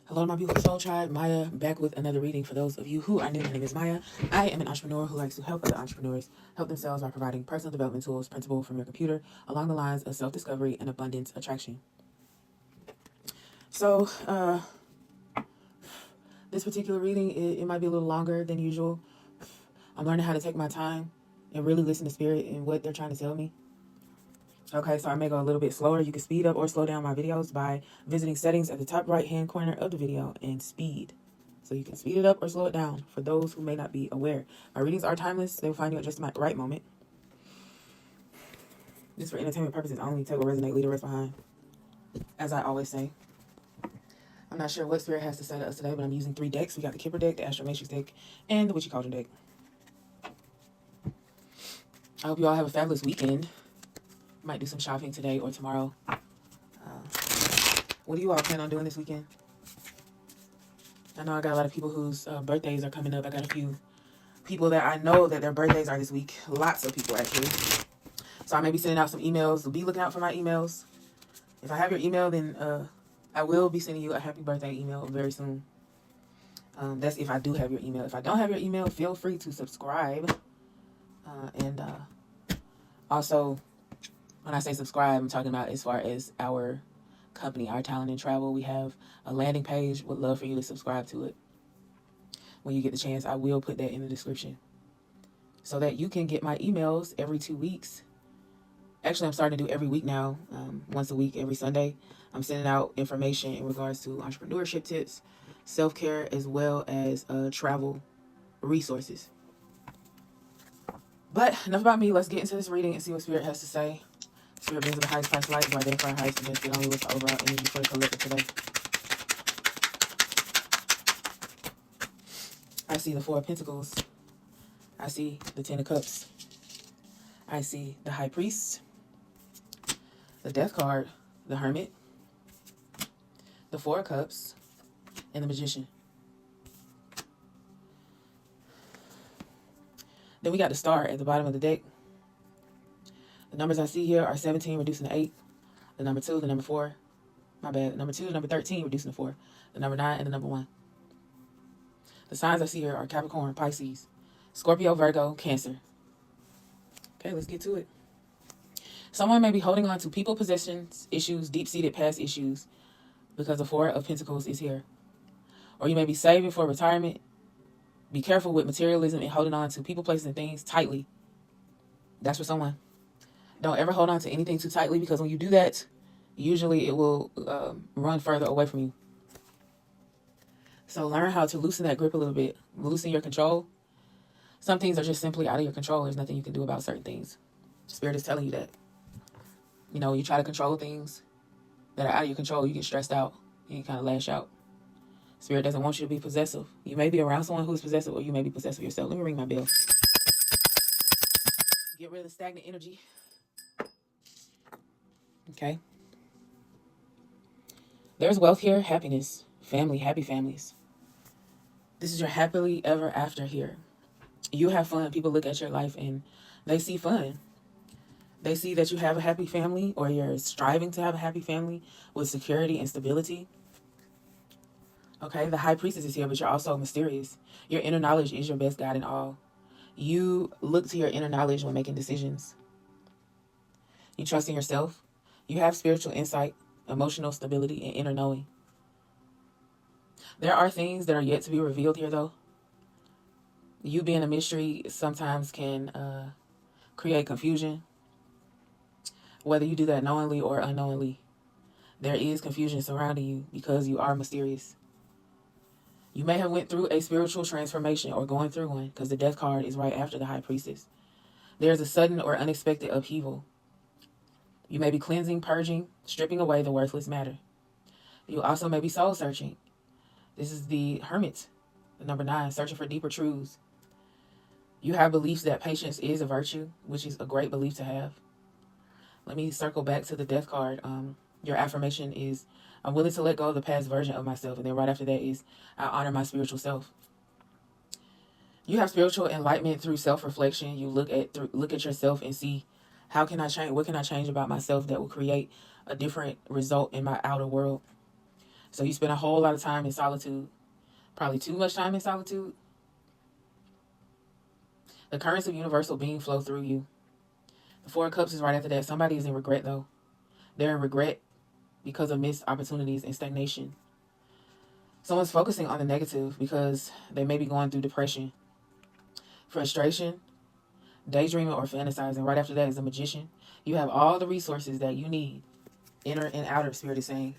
Hello, my beautiful soul tribe. Maya back with another reading. For those of you who are new, my name is Maya. I am an entrepreneur who likes to help other entrepreneurs help themselves by providing personal development tools principled from your computer along the lines of self-discovery and abundance attraction. So, this particular reading, it might be a little longer than usual. I'm learning how to take my time and really listen to spirit and what they're trying to tell me. Okay, so I may go a little bit slower. You can speed up or slow down my videos by visiting settings at the top right-hand corner of the video and speed. So you can speed it up or slow it down for those who may not be aware. My readings are timeless. They will find you at just the right moment. Just for entertainment purposes only. Take what resonate, leave the rest behind. As I always say. I'm not sure what spirit has to say to us today, but I'm using 3 decks. We got the Kipper deck, the Astro Matrix deck, and the Witchy Cauldron deck. I hope you all have a fabulous weekend. Might do some shopping today or tomorrow. What do you all plan on doing this weekend? I know I got a lot of people whose birthdays are coming up. I got a few people that I know that their birthdays are this week. Lots of people, actually. So I may be sending out some emails. Be looking out for my emails. If I have your email, then I will be sending you a happy birthday email very soon. That's if I do have your email. If I don't have your email, feel free to subscribe. And also, when I say subscribe, I'm talking about as far as our company, our Talent and Travel. We have a landing page. Would love for you to subscribe to it. When you get the chance, I will put that in the description so that you can get my emails every 2 weeks. Actually, I'm starting to do every week now, once a week, every Sunday. I'm sending out information in regards to entrepreneurship tips, self-care, as well as travel resources. But enough about me. Let's get into this reading and see what Spirit has to say. Spirit brings the highest price light to identify our highest and best get only with the overall energy for the collective today. I see the 4 of Pentacles. I see the 10 of Cups. I see the High Priest, the Death card, the Hermit, the 4 of Cups, and the Magician. Then we got the Star at the bottom of the deck. The numbers I see here are 17 reducing to 8, the number 2, the number 4, my bad, the number 2, the number 13 reducing to 4, the number 9, and the number 1. The signs I see here are Capricorn, Pisces, Scorpio, Virgo, Cancer. Okay, let's get to it. Someone may be holding on to people, possessions, issues, deep-seated past issues because the 4 of Pentacles is here. Or you may be saving for retirement. Be careful with materialism and holding on to people, places, and things tightly. That's for someone. Don't ever hold on to anything too tightly because when you do that, usually it will run further away from you. So learn how to loosen that grip a little bit. Loosen your control. Some things are just simply out of your control. There's nothing you can do about certain things. Spirit is telling you that. You know, you try to control things that are out of your control, you get stressed out. You kind of lash out. Spirit doesn't want you to be possessive. You may be around someone who's possessive, or you may be possessive yourself. Let me ring my bell. Get rid of the stagnant energy. Okay. There's wealth here, happiness, family, happy families. This is your happily ever after here. You have fun. People look at your life and they see fun. They see that you have a happy family, or you're striving to have a happy family with security and stability. Okay, the High Priestess is here, but you're also mysterious. Your inner knowledge is your best guide in all. You look to your inner knowledge when making decisions. You trust in yourself. You have spiritual insight, emotional stability, and inner knowing. There are things that are yet to be revealed here, though. You being a mystery sometimes can create confusion. Whether you do that knowingly or unknowingly, there is confusion surrounding you because you are mysterious. You may have went through a spiritual transformation or going through one because the Death card is right after the High Priestess. There's a sudden or unexpected upheaval. You may be cleansing, purging, stripping away the worthless matter. You also may be soul searching. This is the Hermit, the number 9, searching for deeper truths. You have beliefs that patience is a virtue, which is a great belief to have. Let me circle back to the Death card. Your affirmation is, I'm willing to let go of the past version of myself. And then right after that is, I honor my spiritual self. You have spiritual enlightenment through self-reflection. You look at yourself and see, how can I change? What can I change about myself that will create a different result in my outer world? So you spend a whole lot of time in solitude, probably too much time in solitude. The currents of universal being flow through you. The Four of Cups is right after that. Somebody is in regret, though. They're in regret because of missed opportunities and stagnation. Someone's focusing on the negative because they may be going through depression, frustration, daydreaming, or fantasizing. Right after that is a magician. You have all the resources that you need. Inner and outer, Spirit is saying.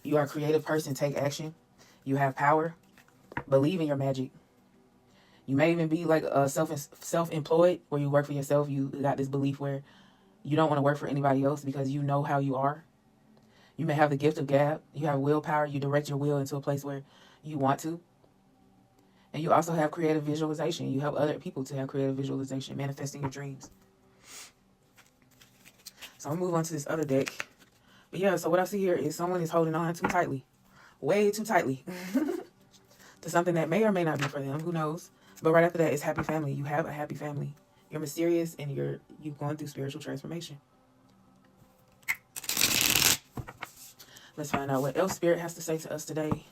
You are a creative person. Take action. You have power. Believe in your magic. You may even be like a self-employed, where you work for yourself. You got this belief where you don't want to work for anybody else because you know how you are. You may have the gift of gab. You have willpower. You direct your will into a place where you want to. And you also have creative visualization. You help other people to have creative visualization, manifesting your dreams. So I'm going to move on to this other deck. But yeah, so what I see here is someone is holding on too tightly. Way too tightly. To something that may or may not be for them. Who knows? But right after that is happy family. You have a happy family. You're mysterious and you've gone through spiritual transformation. Let's find out what else Spirit has to say to us today.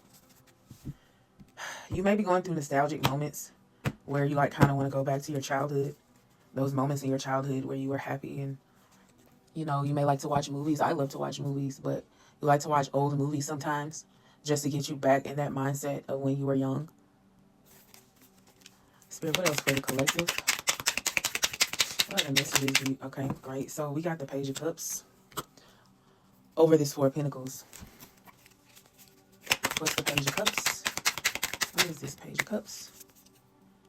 You may be going through nostalgic moments where you like kind of want to go back to your childhood. Those moments in your childhood where you were happy and, you know, you may like to watch movies. I love to watch movies, but you like to watch old movies sometimes just to get you back in that mindset of when you were young. Spirit, what else for the collective? What are the messages? Okay, great. So we got the Page of Cups over this Four of Pentacles. What's the Page of Cups? What is this Page of Cups?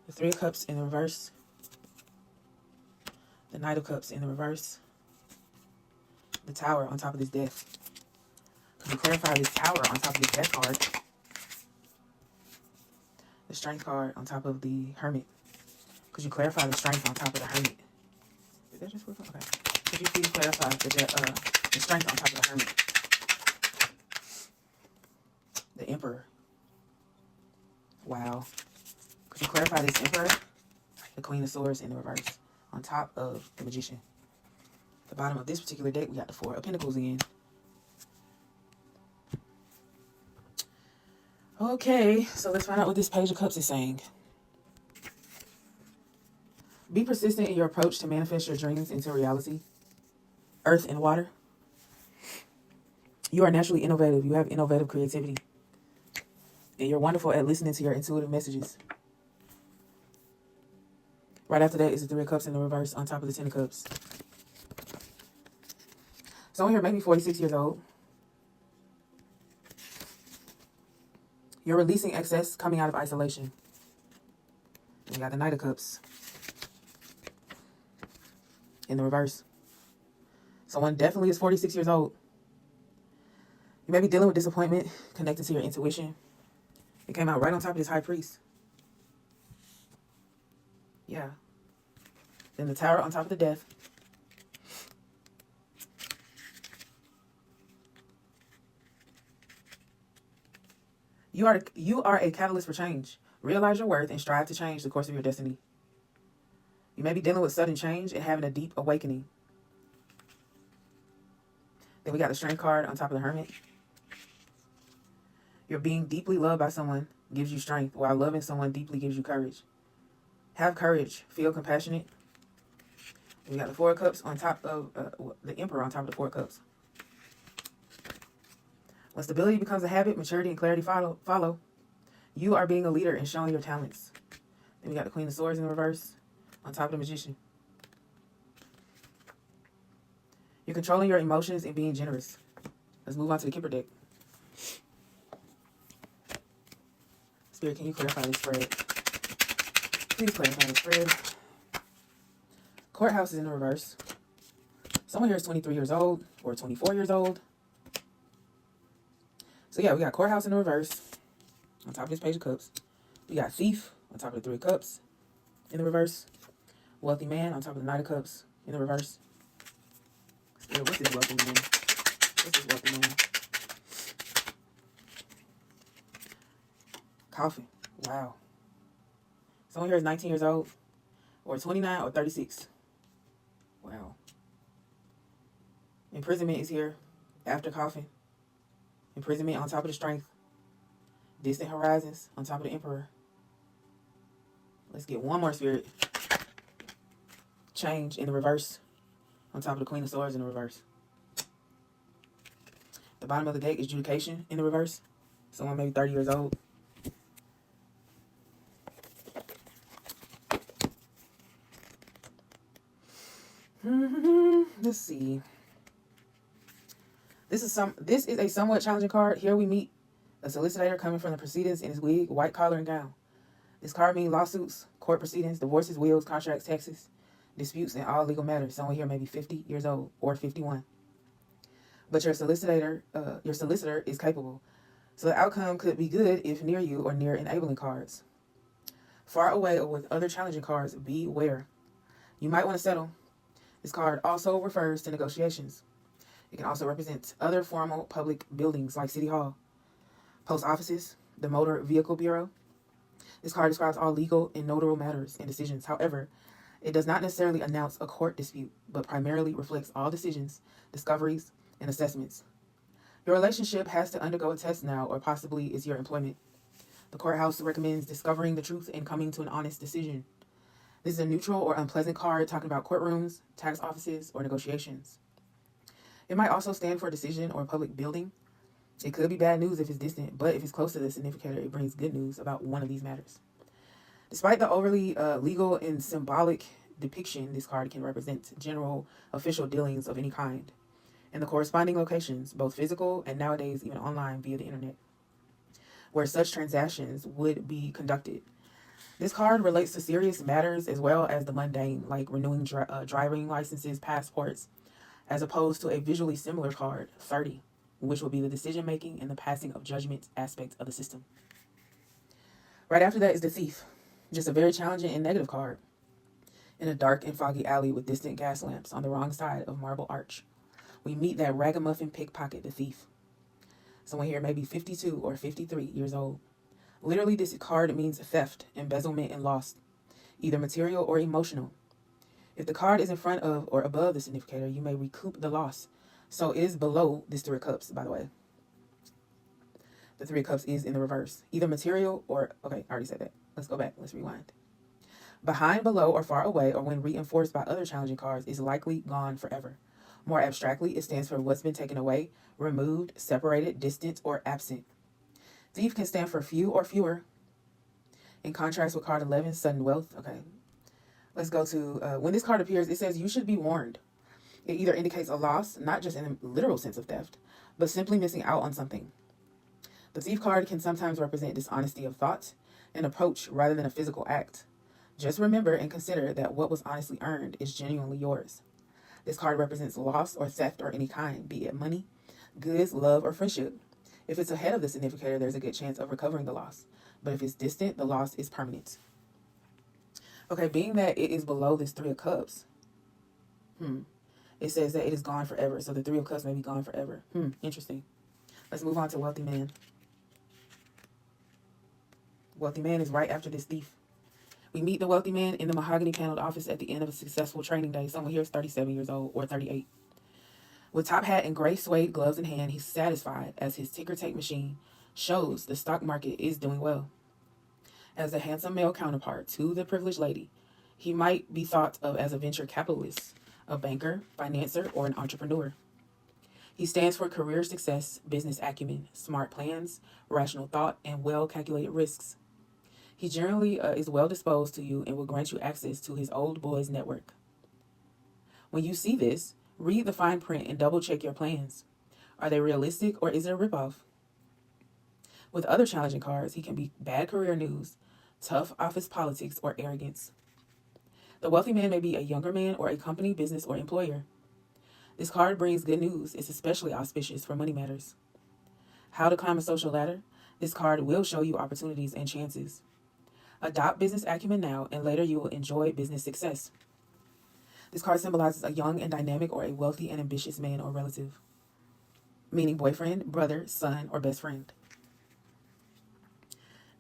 The Three of Cups in the reverse. The Knight of Cups in the reverse. The Tower on top of this Death. Could you clarify this Tower on top of this Death card? The Strength card on top of the Hermit. Could you clarify the Strength on top of the Hermit? Did that just work? Okay. Could you please clarify the Strength on top of the Hermit? The Emperor. Wow. Could you clarify this Emperor? The Queen of Swords in the reverse on top of the Magician. At the bottom of this particular deck, we got the Four of Pentacles again. Okay, so let's find out what this Page of Cups is saying. Be persistent in your approach to manifest your dreams into reality. Earth and water. You are naturally innovative. You have innovative creativity. And you're wonderful at listening to your intuitive messages. Right after that is the Three of Cups in the reverse on top of the Ten of Cups. Someone here may be 46 years old. You're releasing excess, coming out of isolation. And you got the Knight of Cups in the reverse. Someone definitely is 46 years old. You may be dealing with disappointment, connected to your intuition. It came out right on top of this High Priest. Yeah. Then the Tower on top of the Death. You are a catalyst for change. Realize your worth and strive to change the course of your destiny. You may be dealing with sudden change and having a deep awakening. Then we got the Strength card on top of the Hermit. You're being deeply loved by someone gives you strength, while loving someone deeply gives you courage. Have courage. Feel compassionate. We got the Four of Cups on top of the Emperor on top of the Four of Cups. When stability becomes a habit, maturity and clarity follow. You are being a leader and showing your talents. Then we got the Queen of Swords in reverse on top of the Magician. You're controlling your emotions and being generous. Let's move on to the Kipper deck. Spirit, can you clarify this spread? Please clarify the spread. Courthouse is in the reverse. Someone here is 23 years old or 24 years old. So yeah, we got Courthouse in the reverse on top of this Page of Cups. We got Thief on top of the Three of Cups in the reverse. Wealthy Man on top of the Knight of Cups in the reverse. Spirit, what's this wealthy man? What's this wealthy man? Coffin. Wow. Someone here is 19 years old or 29 or 36. Wow. Imprisonment is here after Coffin. Imprisonment on top of the Strength. Distant Horizons on top of the Emperor. Let's get one more Spirit. Change in the reverse on top of the Queen of Swords in the reverse. The bottom of the deck is Judication in the reverse. Someone maybe 30 years old. Let's see. This is a somewhat challenging card. Here we meet a solicitor coming from the proceedings in his wig, white collar, and gown. This card means lawsuits, court proceedings, divorces, wills, contracts, taxes, disputes, and all legal matters. Someone here may be 50 years old or 51. But your solicitor is capable. So the outcome could be good if near you or near enabling cards. Far away or with other challenging cards, beware. You might want to settle. This card also refers to negotiations. It can also represent other formal public buildings like City Hall, post offices, the Motor Vehicle Bureau. This card describes all legal and notarial matters and decisions. However, it does not necessarily announce a court dispute, but primarily reflects all decisions, discoveries, and assessments. Your relationship has to undergo a test now, or possibly is your employment. The courthouse recommends discovering the truth and coming to an honest decision. This is a neutral or unpleasant card talking about courtrooms, tax offices, or negotiations. It might also stand for a decision or a public building. It could be bad news if it's distant, but if it's close to the significator, it brings good news about one of these matters. Despite the overly legal and symbolic depiction, this card can represent general official dealings of any kind, and the corresponding locations, both physical and nowadays even online via the internet, where such transactions would be conducted. This card relates to serious matters as well as the mundane, like renewing driving licenses, passports, as opposed to a visually similar card, 30, which will be the decision-making and the passing of judgment aspect of the system. Right after that is the Thief, just a very challenging and negative card. In a dark and foggy alley with distant gas lamps on the wrong side of Marble Arch, we meet that ragamuffin pickpocket, the Thief. Someone here may be 52 or 53 years old. Literally, this card means theft, embezzlement, and loss, either material or emotional. If the card is in front of or above the significator, you may recoup the loss. So it is below this Three of Cups, by the way. The Three of Cups is in the reverse. Either material or... Okay, I already said that. Let's go back. Let's rewind. Behind, below, or far away, or when reinforced by other challenging cards, is likely gone forever. More abstractly, it stands for what's been taken away, removed, separated, distant, or absent. Thief can stand for few or fewer. In contrast with card 11, sudden wealth. Okay. Let's go to, when this card appears, it says you should be warned. It either indicates a loss, not just in a literal sense of theft, but simply missing out on something. The Thief card can sometimes represent dishonesty of thought and approach rather than a physical act. Just remember and consider that what was honestly earned is genuinely yours. This card represents loss or theft or any kind, be it money, goods, love, or friendship. If it's ahead of the significator, there's a good chance of recovering the loss. But if it's distant, the loss is permanent. Okay, being that it is below this Three of Cups, it says that it is gone forever. So the Three of Cups may be gone forever. Interesting. Let's move on to Wealthy Man. Wealthy Man is right after this Thief. We meet the Wealthy Man in the mahogany paneled office at the end of a successful training day. Someone here is 37 years old or 38. With top hat and gray suede gloves in hand, he's satisfied as his ticker tape machine shows the stock market is doing well. As a handsome male counterpart to the privileged lady, he might be thought of as a venture capitalist, a banker, financier, or an entrepreneur. He stands for career success, business acumen, smart plans, rational thought, and well-calculated risks. He generally is well disposed to you and will grant you access to his old boys network. When you see this, read the fine print and double-check your plans. Are they realistic or is it a ripoff? With other challenging cards, he can be bad career news, tough office politics, or arrogance. The Wealthy Man may be a younger man or a company, business, or employer. This card brings good news. It's especially auspicious for money matters. How to climb a social ladder? This card will show you opportunities and chances. Adopt business acumen now, and later you will enjoy business success. This card symbolizes a young and dynamic or a wealthy and ambitious man or relative, meaning boyfriend, brother, son, or best friend.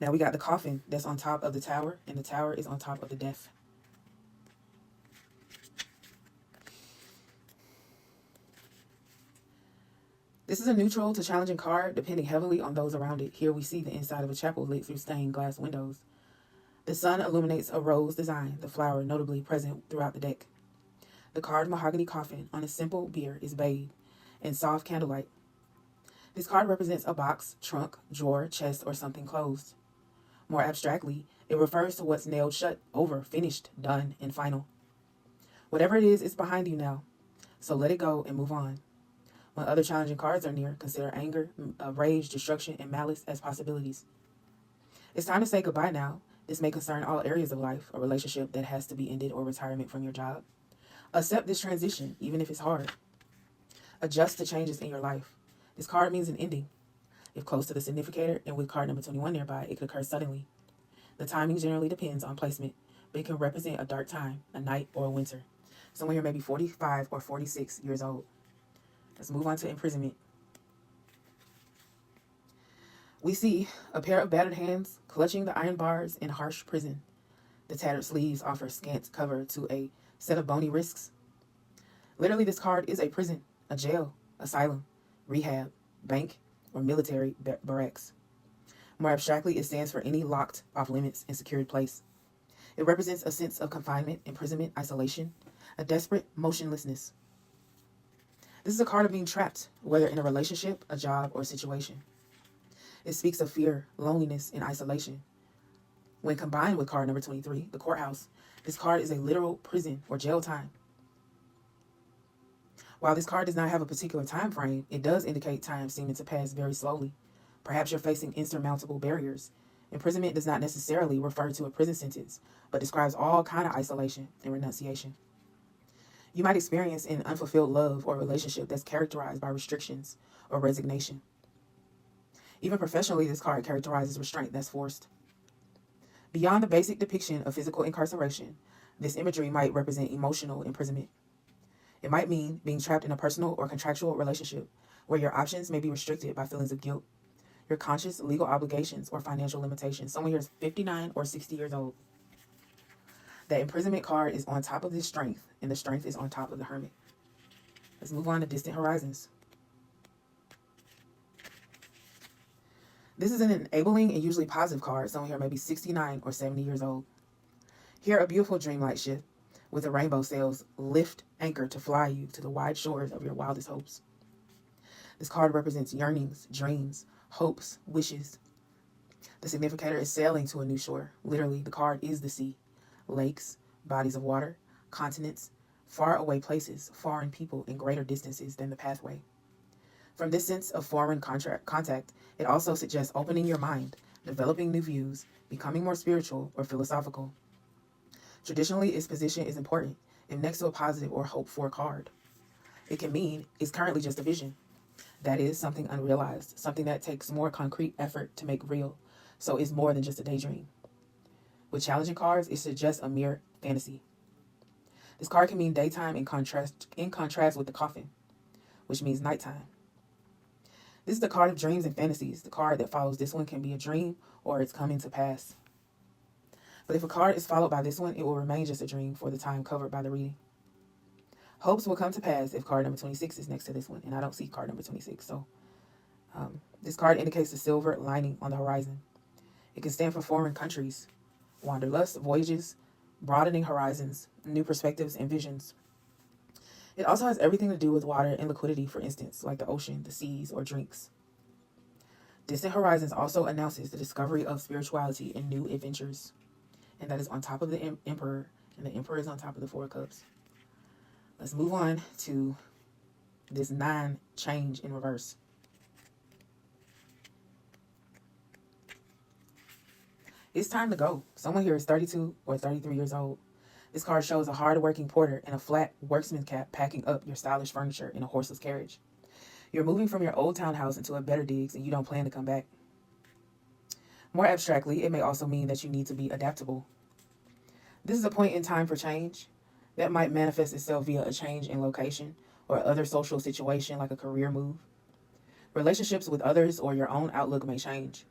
Now we got the Coffin that's on top of the Tower, and the Tower is on top of the Death. This is a neutral to challenging card, depending heavily on those around it. Here we see the inside of a chapel lit through stained glass windows. The sun illuminates a rose design, the flower notably present throughout the deck. The carved mahogany coffin on a simple bier is bathed in soft candlelight. This card represents a box, trunk, drawer, chest, or something closed. More abstractly, it refers to what's nailed shut, over, finished, done, and final. Whatever it is, it's behind you now, so let it go and move on. When other challenging cards are near, consider anger, rage, destruction, and malice as possibilities. It's time to say goodbye now. This may concern all areas of life, a relationship that has to be ended or retirement from your job. Accept this transition, even if it's hard. Adjust to changes in your life. This card means an ending. If close to the significator and with card number 21 nearby, it could occur suddenly. The timing generally depends on placement, but it can represent a dark time, a night, or a winter. Someone here may be 45 or 46 years old. Let's move on to imprisonment. We see a pair of battered hands clutching the iron bars in harsh prison. The tattered sleeves offer scant cover to a set of bony wrists. Literally, this card is a prison, a jail, asylum, rehab, bank, or military barracks. More abstractly, it stands for any locked, off-limits, and secured place. It represents a sense of confinement, imprisonment, isolation, a desperate motionlessness. This is a card of being trapped, whether in a relationship, a job, or a situation. It speaks of fear, loneliness, and isolation. When combined with card number 23, the courthouse, this card is a literal prison or jail time. While this card does not have a particular time frame, it does indicate time seeming to pass very slowly. Perhaps you're facing insurmountable barriers. Imprisonment does not necessarily refer to a prison sentence, but describes all kind of isolation and renunciation. You might experience an unfulfilled love or relationship that's characterized by restrictions or resignation. Even professionally, this card characterizes restraint that's forced. Beyond the basic depiction of physical incarceration, this imagery might represent emotional imprisonment. It might mean being trapped in a personal or contractual relationship where your options may be restricted by feelings of guilt, your conscious legal obligations, or financial limitations. Someone here is 59 or 60 years old. That imprisonment card is on top of this strength, and the strength is on top of the hermit. Let's move on to distant horizons. This is an enabling and usually positive card. Someone here may be 69 or 70 years old. Here, a beautiful dreamlight shift with a rainbow sails lift anchor to fly you to the wide shores of your wildest hopes. This card represents yearnings, dreams, hopes, wishes. The significator is sailing to a new shore. Literally, the card is the sea. Lakes, bodies of water, continents, far away places, foreign people, and greater distances than the pathway. From this sense of foreign contact, it also suggests opening your mind, developing new views, becoming more spiritual or philosophical. Traditionally, its position is important if next to a positive or hope-for card. It can mean it's currently just a vision. That is something unrealized, something that takes more concrete effort to make real, so it's more than just a daydream. With challenging cards, it suggests a mere fantasy. This card can mean daytime in contrast with the coffin, which means nighttime. This is the card of dreams and fantasies. The card that follows this one can be a dream or it's coming to pass. But if a card is followed by this one, it will remain just a dream for the time covered by the reading. Hopes will come to pass if card number 26 is next to this one, and I don't see card number 26. So this card indicates the silver lining on the horizon. It can stand for foreign countries, wanderlust, voyages, broadening horizons, new perspectives, and visions. It also has everything to do with water and liquidity, for instance, like the ocean, the seas, or drinks. Distant Horizons also announces the discovery of spirituality and new adventures. And that is on top of the Emperor, and the Emperor is on top of the Four of Cups. Let's move on to this 9 change in reverse. It's time to go. Someone here is 32 or 33 years old. This card shows a hard-working porter in a flat worksman cap packing up your stylish furniture in a horseless carriage. You're moving from your old townhouse into a better digs, and you don't plan to come back. More abstractly, it may also mean that you need to be adaptable. This is a point in time for change that might manifest itself via a change in location or other social situation like a career move. Relationships with others or your own outlook may change.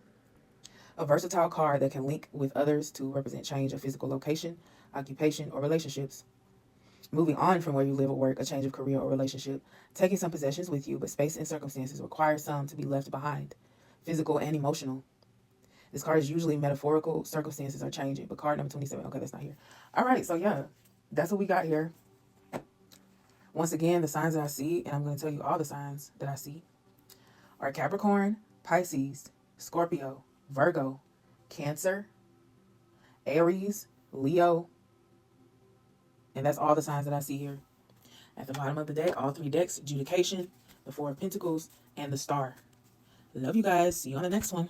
A versatile card that can link with others to represent change of physical location, occupation, or relationships. moving on from where you live or work, a change of career or relationship, taking some possessions with you, but space and circumstances require some to be left behind, physical and emotional. This card is usually metaphorical. Circumstances are changing. But card number 27, okay, that's not here. All right, so yeah, that's what we got here. Once again, the signs that I see, and I'm going to tell you all the signs that I see, are Capricorn, Pisces, Scorpio, Virgo, Cancer, Aries, Leo, and that's all the signs that I see here. At the bottom of the deck, all three decks, Adjudication, the Four of Pentacles, and the Star. Love you guys. See you on the next one.